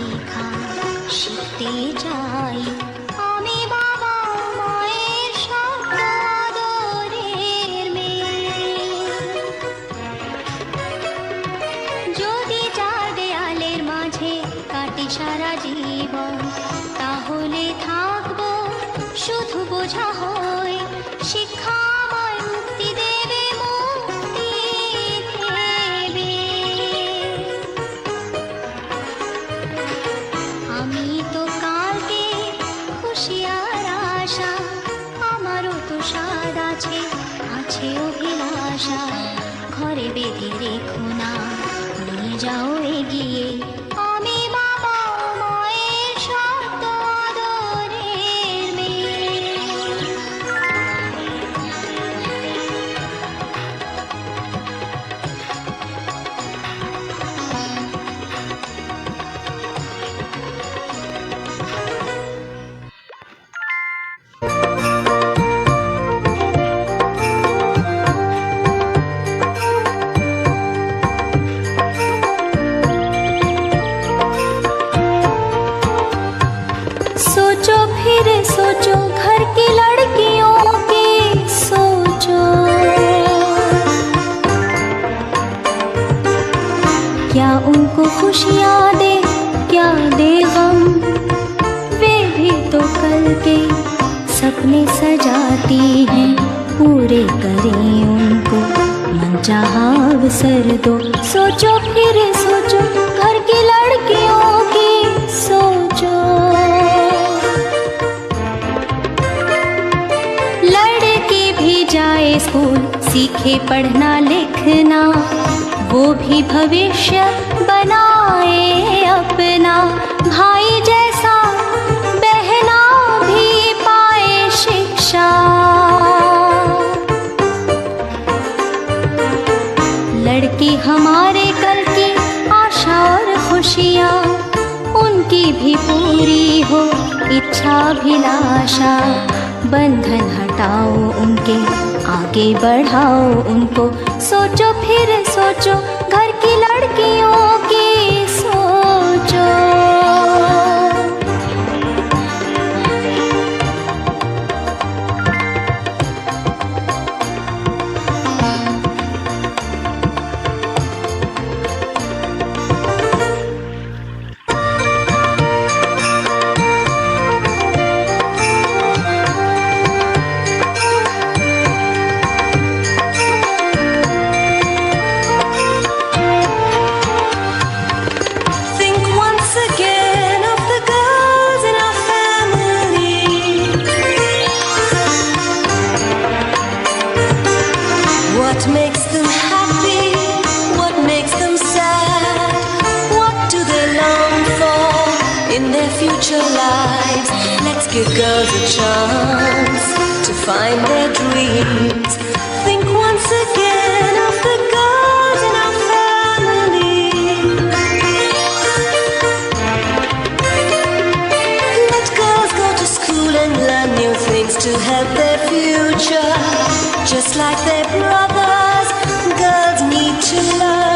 লেখা শিখতে যাই। আমি বাবা মায়ের শত আদরের মেয়ে। যদি চার দেয়ালের মাঝে কাটি সারা জীবন, তাহলে থাকবো শুধু বোঝা হয়ে। শিক্ষা আমায় মুক্তি দেবে, মুক্তি দেবে। আমি তো কালকে খুশি আর আশা, আমারও তো স্বাদ আছে, আছে অভিলাষা। ঘরে বেঁধে রেখো না, নিয়ে যাও এগিয়ে। আমি বাবা মায়ের শত আদরের মেয়ে। सोचो फिर सोचो घर की लड़कियों की सोचो, क्या उनको खुशियाँ दे क्या दे गम। वे भी तो कल के सपने सजाती हैं, पूरे करें उनको मनचाहा अवसर दो। सोचो फिर सोचो घर की लड़कियों की सोचो। लड़की भी जाए स्कूल, सीखे पढ़ना लिखना, वो भी भविष्य बनाए अपना। भाई जैसा बहना भी पाए शिक्षा, लड़की हमारे कल की आशा और खुशियाँ, उनकी भी पूरी हो इच्छाभिलाषा। बंधन हटाओ उनके, आगे बढ़ाओ उनको। सोचो फिर सोचो घर की लड़कियों की सोचो। What makes them happy? What makes them sad? What do they long for in their future lives? Let's give girls a chance to find their dreams. Think once again of the girls in our family. Let girls go to school and learn new things to help their future. Just like their brothers, girls need to learn